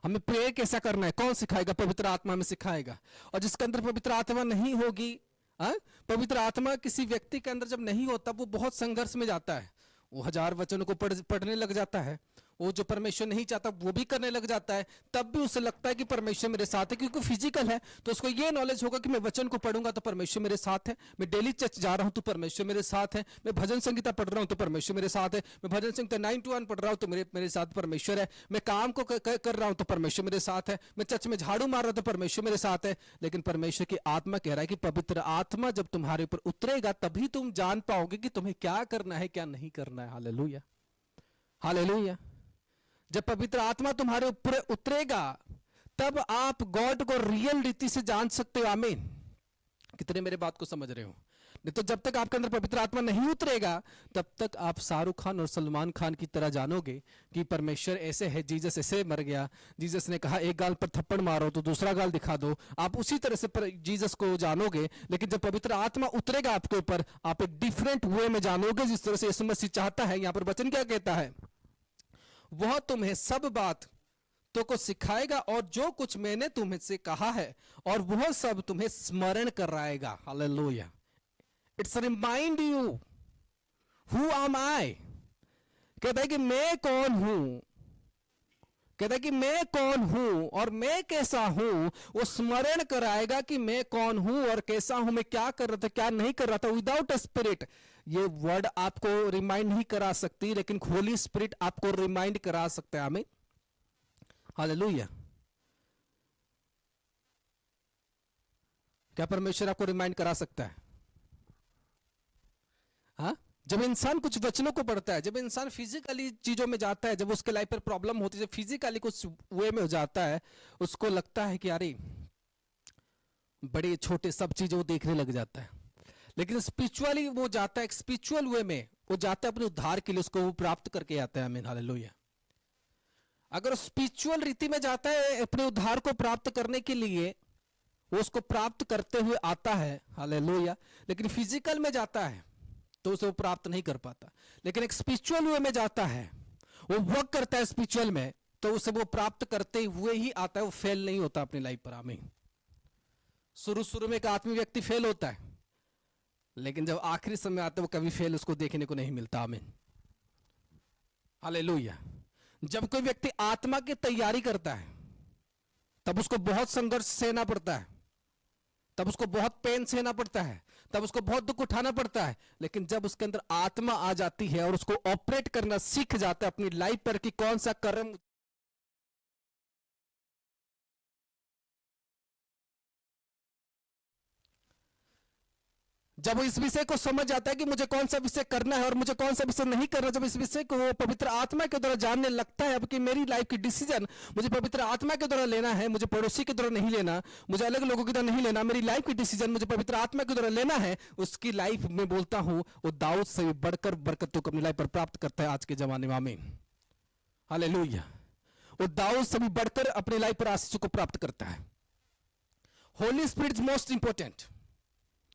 हमें प्रे कैसा करना है, कौन सिखाएगा? पवित्र आत्मा हमें सिखाएगा। और जिसके अंदर पवित्र आत्मा नहीं होगी, पवित्र आत्मा किसी व्यक्ति के अंदर जब नहीं होता, वो बहुत संघर्ष में जाता है। वो 1000 वचनों को पढ़ने लग जाता है, वो जो परमेश्वर नहीं चाहता वो भी करने लग जाता है, तब भी उसे लगता है कि परमेश्वर मेरे साथ है, क्योंकि फिजिकल है। तो उसको ये नॉलेज होगा कि मैं वचन को पढ़ूंगा तो परमेश्वर मेरे साथ है, मैं डेली चर्च जा रहा हूं तो परमेश्वर मेरे साथ है, मैं भजन संगीता पढ़ रहा हूं तो परमेश्वर मेरे साथ है, मैं भजन संगीता 9 to 1 पढ़ रहा हूं तो मेरे साथ परमेश्वर है, मैं काम को कर रहा हूं तो परमेश्वर मेरे साथ है, मैं चर्च में झाड़ू मार रहा हूं तो परमेश्वर मेरे साथ है। लेकिन परमेश्वर की आत्मा कह रहा है कि पवित्र आत्मा जब तुम्हारे ऊपर उतरेगा तभी तुम जान पाओगे कि तुम्हें क्या करना है, क्या नहीं करना है। Hallelujah, hallelujah. जब पवित्र आत्मा तुम्हारे ऊपर उतरेगा तब आप गॉड को रियल रीति से जान सकते हो। आमीन। कितने मेरे बात को समझ रहे हो? नहीं तो जब तक आपके अंदर पवित्र आत्मा नहीं उतरेगा तब तक आप शाहरुख खान और सलमान खान की तरह जानोगे कि परमेश्वर ऐसे है, जीसस ऐसे मर गया, जीसस ने कहा एक गाल पर थप्पड़ मारो तो दूसरा गाल दिखा दो, आप उसी तरह से जीसस को जानोगे। लेकिन जब पवित्र आत्मा उतरेगा आपके ऊपर, आप एक डिफरेंट वे में जानोगे, जिस तरह से यीशु मसीह चाहता है। यहां पर वचन क्या कहता है? वह तुम्हें सब बात तो को सिखाएगा और जो कुछ मैंने तुम्हें से कहा है और वह सब तुम्हें स्मरण कराएगा। Hallelujah. It's remind you who am I. कहता है कि मैं कौन हूं, कहता है कि मैं कौन हूं और मैं कैसा हूं। वो स्मरण कराएगा कि मैं कौन हूं और कैसा हूं, मैं क्या कर रहा था, क्या नहीं कर रहा था। विदाउट स्पिरिट ये वर्ड आपको रिमाइंड नहीं करा सकती, लेकिन होली स्पिरिट आपको रिमाइंड करा सकता है। हमें हालेलुया। क्या परमेश्वर आपको रिमाइंड करा सकता है? हाँ, जब इंसान कुछ वचनों को पढ़ता है, जब इंसान फिजिकली चीजों में जाता है, जब उसके लाइफ पर प्रॉब्लम होती है, जब फिजिकली कुछ वे में हो जाता है, उसको लगता है कि अरे बड़े छोटे सब चीजें वो देखने लग जाता है। लेकिन स्पिरिचुअली वो जाता है, एक स्पिरिचुअल वे में वो जाता है अपने उद्धार के लिए, उसको वो प्राप्त करके आता है। आमीन, हालेलुया। अगर स्पिरिचुअल रीति में जाता है अपने उद्धार को प्राप्त करने के लिए, वो उसको प्राप्त करते हुए आता है। हालेलुया। लेकिन फिजिकल में जाता है तो उसे वो प्राप्त नहीं कर पाता। लेकिन एक स्पिरिचुअल वे में जाता है, वो वर्क करता है स्पिरिचुअल में, तो उसे वो प्राप्त करते हुए ही आता है, वो फेल नहीं होता अपनी लाइफ पर। आमीन। शुरू में एक आत्मीय व्यक्ति फेल होता है, लेकिन जब आखिरी समय आता है वो कभी फेल उसको देखने को नहीं मिलता। आमीन, हालेलुया। जब कोई व्यक्ति आत्मा की तैयारी करता है तब उसको बहुत संघर्ष सहना पड़ता है, तब उसको बहुत पेन सहना पड़ता है, तब उसको बहुत दुख उठाना पड़ता है। लेकिन जब उसके अंदर आत्मा आ जाती है और उसको ऑपरेट करना सीख जाता है अपनी लाइफ पर कि कौन सा कर्म, जब वो इस विषय को समझ जाता है कि मुझे कौन सा विषय करना है और मुझे कौन सा विषय नहीं करना, जब इस विषय को वो पवित्र आत्मा के द्वारा जानने लगता है अब कि मेरी लाइफ की डिसीजन मुझे पवित्र आत्मा के द्वारा लेना है, मुझे पड़ोसी के द्वारा नहीं लेना, मुझे अलग लोगों के द्वारा नहीं लेना, मेरी लाइफ की डिसीजन मुझे पवित्र आत्मा के द्वारा लेना है, उसकी लाइफ में बोलता हूं वो दाऊद से भी बढ़कर बरकतों को अपनी लाइफ पर प्राप्त करता है आज के जमाने में। आमीन, हालेलुया। वो दाऊद से भी बढ़कर अपने लाइफ पर आशीष को प्राप्त करता है। Holi spirit is most important.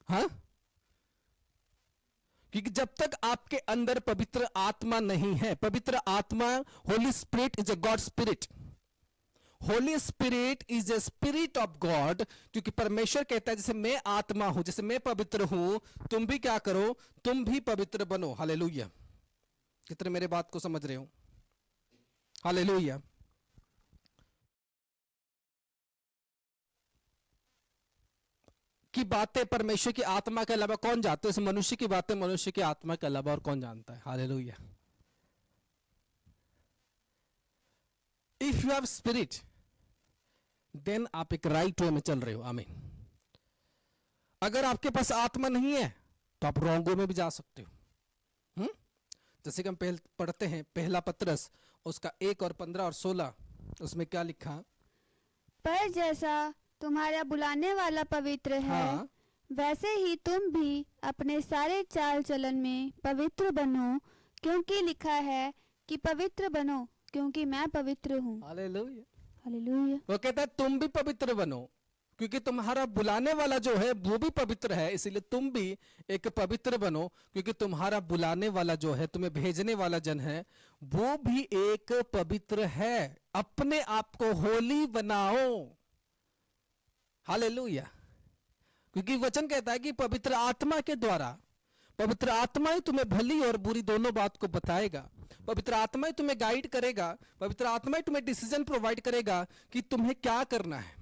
हाँ, क्योंकि जब तक आपके अंदर पवित्र आत्मा नहीं है, पवित्र आत्मा, Holi spirit is a god spirit, Holi spirit is a spirit of God. क्योंकि परमेश्वर कहता है जैसे मैं आत्मा हूं, जैसे मैं पवित्र हूं, तुम भी क्या करो, तुम भी पवित्र बनो। हालेलुया। कितने मेरे बात को समझ रहे हो? हालेलुया। की बातें परमेश्वर की आत्मा के अलावा कौन जानता है? इस मनुष्य की बातें मनुष्य की आत्मा के अलावा और कौन जानता है? Hallelujah. If you have spirit then आप एक राइट वे में चल रहे हो। आमीन। अगर आपके पास आत्मा नहीं है तो आप रॉन्गो में भी जा सकते हो। जैसे कि हम पढ़ते हैं पहला पत्रस उसका 1 और 15 और 16, उसमें क्या लिखा? पर जैसा तुम्हारा बुलाने वाला पवित्र है, हाँ। वैसे ही तुम भी अपने सारे चाल चलन में पवित्र बनो, क्योंकि लिखा है कि पवित्र बनो क्योंकि मैं पवित्र हूँ। हालेलुया। हालेलुया। वो कहता है तुम भी पवित्र बनो क्योंकि तुम्हारा बुलाने वाला जो है वो भी पवित्र है, इसलिए तुम भी एक पवित्र बनो क्योंकि तुम्हारा बुलाने वाला जो है, तुम्हें भेजने वाला जन है, वो भी एक पवित्र है। अपने आप को होली बनाओ। हालेलुया। क्योंकि वचन कहता है कि पवित्र आत्मा के द्वारा, पवित्र आत्मा ही तुम्हें भली और बुरी दोनों बात को बताएगा, पवित्र आत्मा ही तुम्हें गाइड करेगा, पवित्र आत्मा ही तुम्हें डिसीजन प्रोवाइड करेगा कि तुम्हें क्या करना है,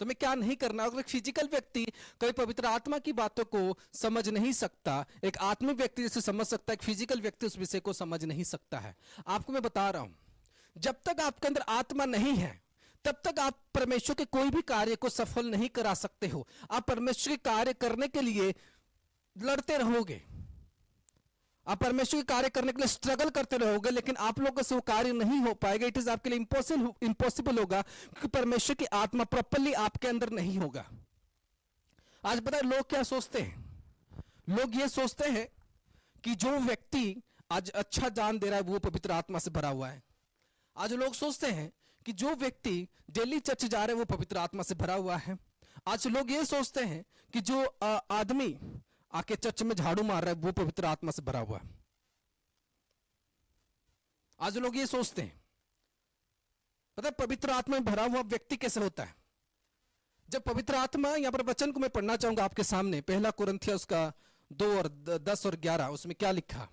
तुम्हें क्या नहीं करना। अगर फिजिकल व्यक्ति कभी पवित्र आत्मा की बातों को समझ नहीं सकता, एक आत्मिक व्यक्ति जैसे समझ सकता है, एक फिजिकल व्यक्ति उस विषय को समझ नहीं सकता है। आपको मैं बता रहा हूं, जब तक आपके अंदर आत्मा नहीं है तब तक आप परमेश्वर के कोई भी कार्य को सफल नहीं करा सकते हो। आप परमेश्वर के कार्य करने के लिए लड़ते रहोगे, आप परमेश्वर के कार्य करने के लिए स्ट्रगल करते रहोगे, लेकिन आप लोगों से वो कार्य नहीं हो पाएगा। इट इज आपके लिए इम्पॉसिबल होगा क्योंकि परमेश्वर की आत्मा प्रॉपर्ली आपके अंदर नहीं होगा। आज पता है लोग क्या सोचते हैं? लोग ये सोचते हैं कि जो व्यक्ति आज अच्छा जान दे रहा है वो पवित्र आत्मा से भरा हुआ है। आज लोग सोचते हैं कि जो व्यक्ति डेली चर्च जा रहे हैं वो पवित्र आत्मा से भरा हुआ है। आज लोग ये सोचते हैं कि जो आदमी आके चर्च में झाड़ू मार रहा है वो पवित्र आत्मा से भरा हुआ है। आज लोग ये सोचते हैं। पता है पवित्र आत्मा में भरा हुआ व्यक्ति कैसे होता है? जब पवित्र आत्मा, यहां पर वचन को मैं पढ़ना चाहूंगा आपके सामने, पहला कुरिन्थियों उसका 2 और 10 और 11, उसमें क्या लिखा?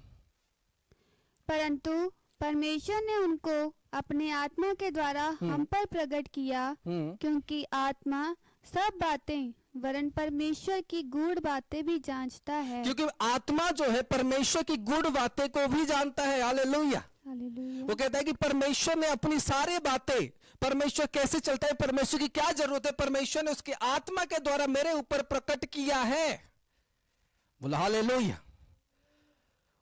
परंतु परमेश्वर ने उनको अपने आत्मा के द्वारा हम पर प्रकट किया, क्योंकि आत्मा सब बातें वरन परमेश्वर की गूढ़ बातें भी जांचता है। क्योंकि आत्मा जो है परमेश्वर की गूढ़ बातें को भी जानता है। हालेलुया। हालेलुया। वो कहता है कि परमेश्वर ने अपनी सारी बातें, परमेश्वर कैसे चलता है, परमेश्वर की क्या जरूरत है, परमेश्वर ने उसकी आत्मा के द्वारा मेरे ऊपर प्रकट किया है। बोला हालेलुया।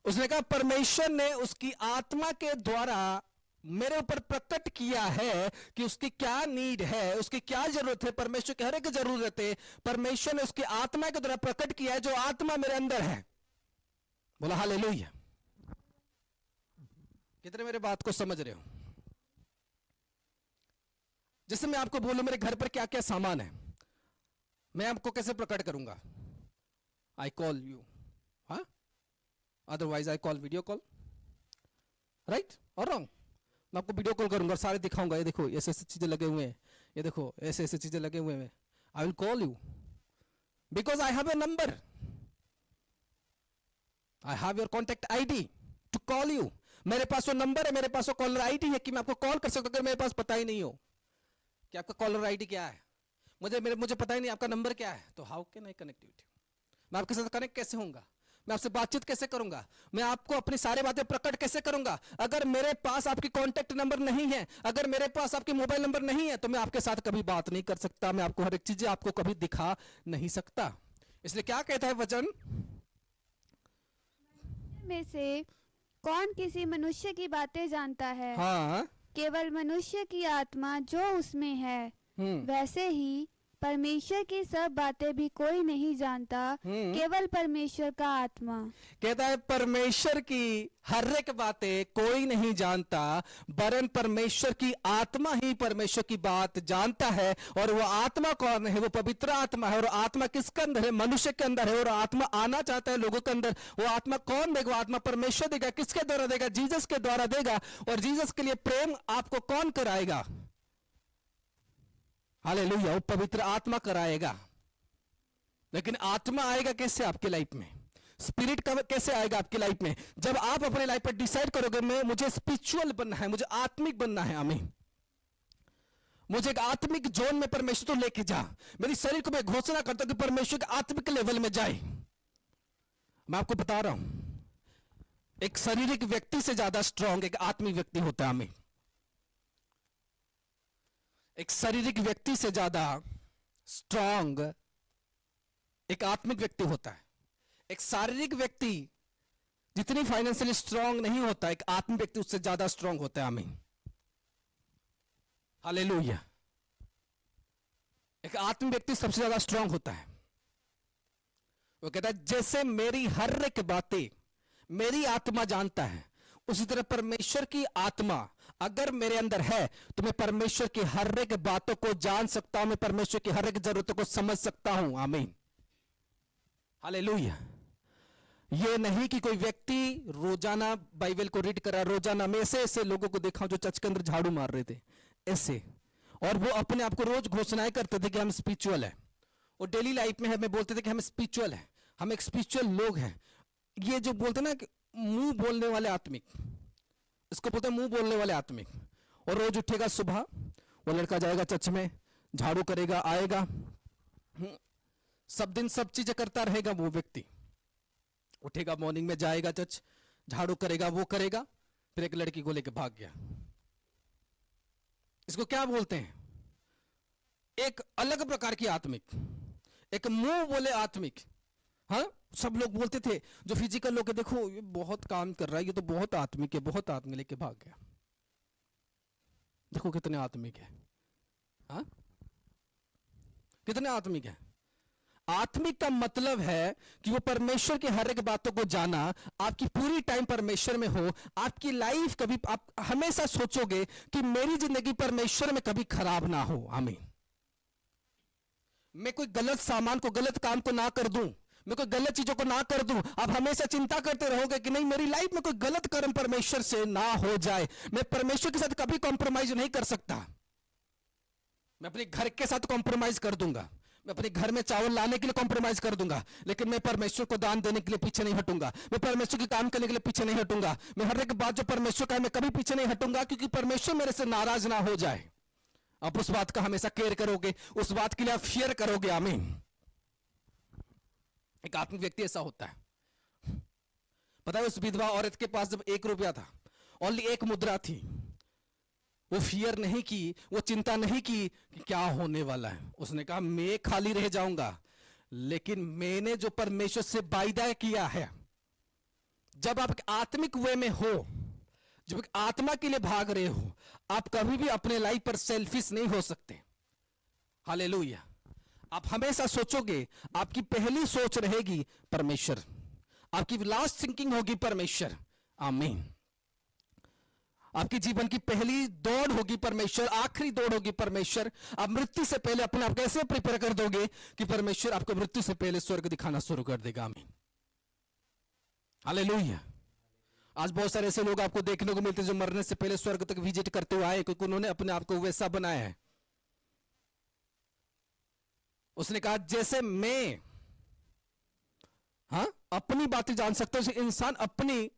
उसने कहा परमेश्वर ने उसकी आत्मा के द्वारा मेरे ऊपर प्रकट किया है कि उसकी क्या नीड है, उसकी क्या जरूरत है। परमेश्वर की हर एक जरूरत है परमेश्वर ने उसकी आत्मा के द्वारा प्रकट किया है, जो आत्मा मेरे अंदर है। बोला हालेलुया। कितने मेरे बात को समझ रहे हो? जैसे मैं आपको बोलूं मेरे घर पर क्या क्या सामान है, मैं आपको कैसे प्रकट करूंगा? आई कॉल यू, हाँ, otherwise I call video call, right और रॉन्ग? मैं आपको वीडियो कॉल करूंगा और सारे दिखाऊंगा, ये देखो ऐसे ऐसे चीजें लगे हुए हैं, ये देखो ऐसे ऐसे चीजें लगे हुए हैं। I will call you because I have a number, I have your contact ID to call you. मेरे पास वो नंबर है, मेरे पास वो कॉलर आईडी है कि मैं आपको कॉल कर सकता हूं। अगर मेरे पास पता ही नहीं हो कि आपका कॉलर आईडी क्या है, मुझे पता ही नहीं आपका नंबर क्या है, तो how can I connect with you? मैं आपके साथ कनेक्ट कैसे होऊंगा? मैं आपसे बातचीत कैसे करूंगा? मैं आपको अपनी सारी बातें प्रकट कैसे करूंगा? अगर मेरे पास आपकी कॉन्टेक्ट नंबर नहीं है, अगर मेरे पास आपकी मोबाइल नंबर नहीं है, तो मैं आपके साथ कभी बात नहीं कर सकता, मैं आपको हर एक चीजें आपको कभी दिखा नहीं सकता। इसलिए क्या कहता है वचन? में से कौन किसी मनुष्य की बातें जानता है? हाँ, केवल मनुष्य की आत्मा जो उसमें है, वैसे ही परमेश्वर की सब बातें भी कोई नहीं जानता, केवल परमेश्वर का आत्मा। कहता है परमेश्वर की हर एक बातें कोई नहीं जानता, वरन परमेश्वर की आत्मा ही परमेश्वर की बात जानता है। और वो आत्मा कौन है? वो पवित्र आत्मा है। और आत्मा किसके अंदर है? मनुष्य के अंदर है। और आत्मा आना चाहता है लोगों के अंदर। वो आत्मा कौन देगा? वो आत्मा परमेश्वर देगा। किसके द्वारा देगा? जीसस के द्वारा देगा। और जीसस के लिए प्रेम आपको कौन कराएगा? हालेलुया, वो पवित्र आत्मा कराएगा। लेकिन आत्मा आएगा कैसे आपके लाइफ में? स्पिरिट कब कैसे आएगा आपकी लाइफ में? जब आप अपने लाइफ पर डिसाइड करोगे मैं मुझे स्पिरिचुअल बनना है, मुझे आत्मिक बनना है। आमीन। मुझे एक आत्मिक जोन में परमेश्वर तो लेके जा। मेरी शरीर को मैं घोषणा करता हूं कि परमेश्वर के आत्मिक लेवल में जाए। मैं आपको बता रहा हूं, एक शारीरिक व्यक्ति से ज्यादा स्ट्रांग एक आत्मिक व्यक्ति होता है। आमीन। एक शारीरिक व्यक्ति से ज्यादा स्ट्रांग एक आत्मिक व्यक्ति होता है। एक शारीरिक व्यक्ति जितनी फाइनेंशियली स्ट्रांग नहीं होता, एक आत्मिक व्यक्ति उससे ज्यादा स्ट्रांग होता है। आमीन। हालेलुया। एक आत्मिक व्यक्ति सबसे ज्यादा स्ट्रांग होता है। वो कहता है जैसे मेरी हर एक बातें मेरी आत्मा जानता है, उसी तरह परमेश्वर की आत्मा अगर मेरे अंदर है तो मैं परमेश्वर की हर एक बातों को जान सकता हूं, मैं परमेश्वर की हर एक जरूरतों को समझ सकता हूं। आमीन। हालेलुया। ये नहीं कि कोई व्यक्ति रोजाना बाइबल को रीड कर रहा, रोजाना मैं ऐसे ऐसे लोगों को देखा जो चर्च के अंदर झाड़ू मार रहे थे ऐसे, और वो अपने आप को रोज घोषणाएं करते थे कि हम स्पिरिचुअल है। और डेली लाइफ में हमें बोलते थे कि हम स्पिरिचुअल है, हम एक स्पिरिचुअल लोग हैं। ये जो बोलते ना कि मुंह बोलने वाले आत्मिक, इसको बोलते हैं मुंह बोलने वाले आत्मिक। और रोज उठेगा सुबह, वो लड़का जाएगा चर्च में, झाड़ू करेगा, आएगा, सब दिन सब चीजें करता रहेगा। वो व्यक्ति उठेगा, मॉर्निंग में जाएगा चर्च, झाड़ू करेगा, वो करेगा, फिर एक लड़की को लेकर भाग गया। इसको क्या बोलते हैं? एक अलग प्रकार की आत्मिक, एक मुंह बोले आत्मिक। हाँ, सब लोग बोलते थे जो फिजिकल लोग, देखो ये बहुत काम कर रहा है, ये तो बहुत आत्मिक है, बहुत आत्मिक, लेके भाग गया। देखो कितने आत्मिक है। हाँ, कितने आत्मिक है। आत्मिक का मतलब है कि वो परमेश्वर की हर एक बातों को जाना, आपकी पूरी टाइम परमेश्वर में हो, आपकी लाइफ कभी, आप हमेशा सोचोगे कि मेरी जिंदगी परमेश्वर में कभी खराब ना हो। आमीन। मैं कोई गलत सामान को, गलत काम को ना कर दूं, मैं कोई गलत चीजों को ना कर दूं। आप हमेशा चिंता करते रहोगे कि नहीं मेरी लाइफ में कोई गलत कर्म परमेश्वर से ना हो जाए। मैं परमेश्वर के साथ कभी कॉम्प्रोमाइज नहीं कर सकता। मैं अपने घर के साथ कॉम्प्रोमाइज कर दूंगा, मैं अपने घर में चावल लाने के लिए कॉम्प्रोमाइज कर दूंगा, लेकिन मैं परमेश्वर को दान देने के लिए पीछे नहीं हटूंगा। मैं परमेश्वर के काम करने के लिए पीछे नहीं हटूंगा। मैं हर एक बात जो परमेश्वर का है मैं कभी पीछे नहीं हटूंगा, क्योंकि परमेश्वर मेरे से नाराज ना हो जाए। आप उस बात का हमेशा केयर करोगे, उस बात के लिए आप फियर करोगे। आमीन। एक आत्मिक व्यक्ति ऐसा होता है। पता है उस विधवा औरत के पास जब 1 रुपया था, ओनली 1 मुद्रा थी, वो फियर नहीं की, वो चिंता नहीं की कि क्या होने वाला है। उसने कहा मैं खाली रह जाऊंगा, लेकिन मैंने जो परमेश्वर से वायदा किया है। जब आप आत्मिक वे में हो, जब आत्मा के लिए भाग रहे हो, आप कभी भी अपने लाइफ पर सेल्फिश नहीं हो सकते। हालेलुया। आप हमेशा सोचोगे, आपकी पहली सोच रहेगी परमेश्वर, आपकी लास्ट थिंकिंग होगी परमेश्वर। आमीन। आपकी जीवन की पहली दौड़ होगी परमेश्वर, आखिरी दौड़ होगी परमेश्वर। आप मृत्यु से पहले अपने आप कैसे प्रिपेयर कर दोगे कि परमेश्वर आपको मृत्यु से पहले स्वर्ग दिखाना शुरू कर देगा। आमीन। हालेलुया। आज बहुत सारे ऐसे लोग आपको देखने को मिलते हैं जो मरने से पहले स्वर्ग तक विजिट करते हुए आए, क्योंकि उन्होंने अपने आप को वैसा बनाया है। उसने कहा जैसे मैं अपनी बातें जान सकता हूं, इंसान अपनी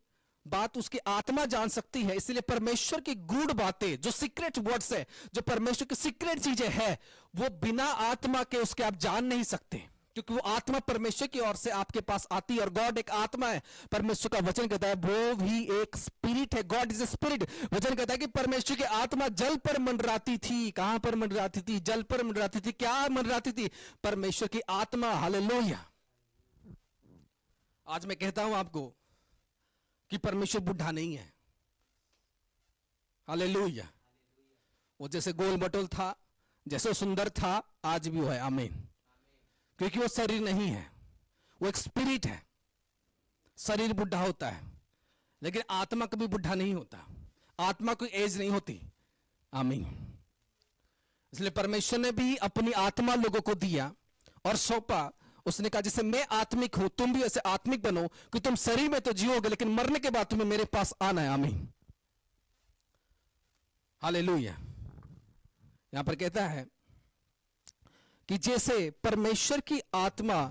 बात उसकी आत्मा जान सकती है। इसलिए परमेश्वर की गूढ़ बातें, जो सीक्रेट वर्ड्स है, जो परमेश्वर की सीक्रेट चीजें हैं, वो बिना आत्मा के उसके आप जान नहीं सकते, क्योंकि वो आत्मा परमेश्वर की ओर से आपके पास आती है। और गॉड एक आत्मा है। परमेश्वर का वचन कहता है वो भी एक स्पिरिट है। God is a spirit. वचन कहता है कि परमेश्वर की आत्मा जल पर मंडराती थी। कहां पर मंडराती थी? जल पर मंडराती थी। क्या मंडराती थी? परमेश्वर की आत्मा। हालेलुया। आज मैं कहता हूं आपको कि परमेश्वर बुढ़ा नहीं है। हालेलुया। वो जैसे गोल मटोल था, जैसे सुंदर था, आज भी वो है। आमीन। क्योंकि वो शरीर नहीं है, वो एक स्पिरिट है। शरीर बुढ़ा होता है लेकिन आत्मा कभी बुढ़ा नहीं होता, आत्मा कोई एज नहीं होती। आमीन। इसलिए परमेश्वर ने भी अपनी आत्मा लोगों को दिया और सौंपा। उसने कहा जैसे मैं आत्मिक हूं तुम भी ऐसे आत्मिक बनो कि तुम शरीर में तो जियोगे लेकिन मरने के बाद तुम्हें मेरे पास आना है। आमीन। हालेलुया। यहां पर कहता है कि जैसे परमेश्वर की आत्मा,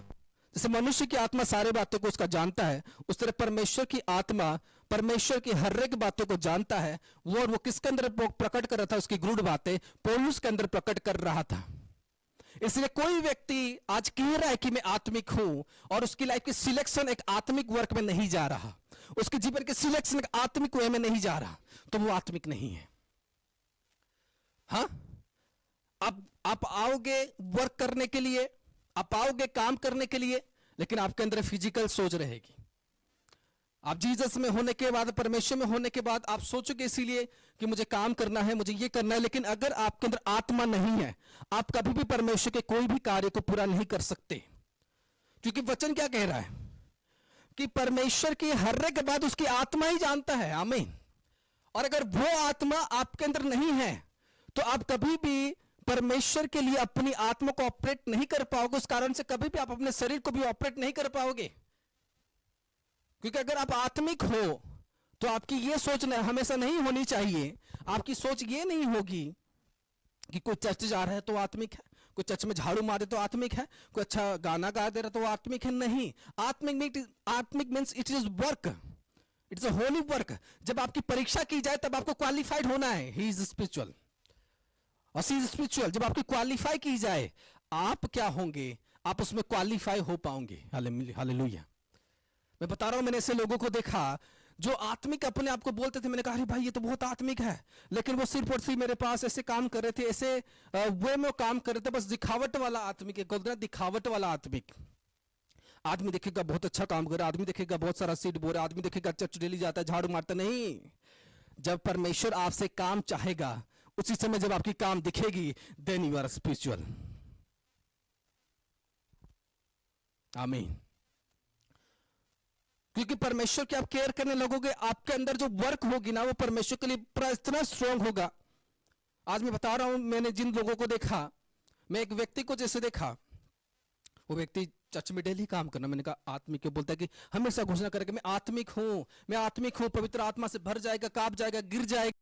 जैसे मनुष्य की आत्मा सारे बातों को उसका जानता है, उस तरह परमेश्वर की आत्मा परमेश्वर की हर एक बातों को जानता है। वो किसके अंदर प्रकट कर रहा था? उसकी गूढ़ बातें पौलुस के अंदर प्रकट कर रहा था। इसलिए कोई व्यक्ति आज कह रहा है कि मैं आत्मिक हूं और उसकी लाइफ की सिलेक्शन एक आत्मिक वर्क में नहीं जा रहा, उसके जीवन के सिलेक्शन एक आत्मिक वे में नहीं जा रहा, तो वो आत्मिक नहीं है। हाँ, आप आओगे वर्क करने के लिए, आप आओगे काम करने के लिए, लेकिन आपके अंदर फिजिकल सोच रहेगी। आप जीसस में होने के बाद, परमेश्वर में होने के बाद आप सोचोगे इसीलिए कि मुझे काम करना है, मुझे ये करना है, लेकिन अगर आपके अंदर आत्मा नहीं है आप कभी भी परमेश्वर के कोई भी कार्य को पूरा नहीं कर सकते। क्योंकि वचन क्या कह रहा है कि परमेश्वर की हर एक बात उसकी आत्मा ही जानता है। आमीन। और अगर वो आत्मा आपके अंदर नहीं है तो आप कभी भी परमेश्वर के लिए अपनी आत्मा को ऑपरेट नहीं कर पाओगे। उस कारण से कभी भी आप अपने शरीर को भी ऑपरेट नहीं कर पाओगे। क्योंकि अगर आप आत्मिक हो तो आपकी ये सोच हमेशा नहीं होनी चाहिए। आपकी सोच ये नहीं होगी कि कोई चर्च जा रहा है तो आत्मिक है, कोई चर्च में झाड़ू मारे तो आत्मिक है, कोई अच्छा गाना गा दे रहा तो वो आत्मिक है। नहीं, आत्मिक means it is work, it is a Holi work. जब आपकी परीक्षा की जाए तब आपको क्वालिफाइड होना है। ही इज स्पिरिचुअल और सी इज स्पिरिचुअल। जब आपकी क्वालिफाई की जाए आप क्या होंगे? आप उसमें क्वालिफाई हो पाओगे। हालेलुया। मैं बता रहा हूं, मैंने ऐसे लोगों को देखा जो आत्मिक अपने आप को बोलते थे। मैंने कहा अरे भाई ये तो बहुत आत्मिक है, लेकिन वो सिर्फ और सिर्फ मेरे पास ऐसे काम कर रहे थे, ऐसे वे में काम कर रहे थे, बस दिखावट वाला आत्मिक है। दिखावट वाला आत्मिक आदमी देखेगा बहुत अच्छा काम कर रहा है, आदमी देखेगा बहुत सारा सीट बोल रहा है, आदमी देखेगा चर्च डेली जाता है, झाड़ू मारता। नहीं, जब परमेश्वर आपसे काम चाहेगा उसी समय जब आपकी काम दिखेगी, देन यू आर स्पिरिचुअल। आमीन। क्योंकि परमेश्वर की आप केयर करने लगोगे, आपके अंदर जो वर्क होगी ना वो परमेश्वर के लिए पूरा इतना स्ट्रांग होगा। आज मैं बता रहा हूं, मैंने जिन लोगों को देखा, मैं एक व्यक्ति को जैसे देखा, वो व्यक्ति चर्च में डेली काम करना। मैंने कहा आत्मिक क्यों? बोलता है कि हमेशा घोषणा करके मैं आत्मिक हूं, मैं आत्मिक हूं, पवित्र आत्मा से भर जाएगा, कांप जाएगा, गिर जाएगा।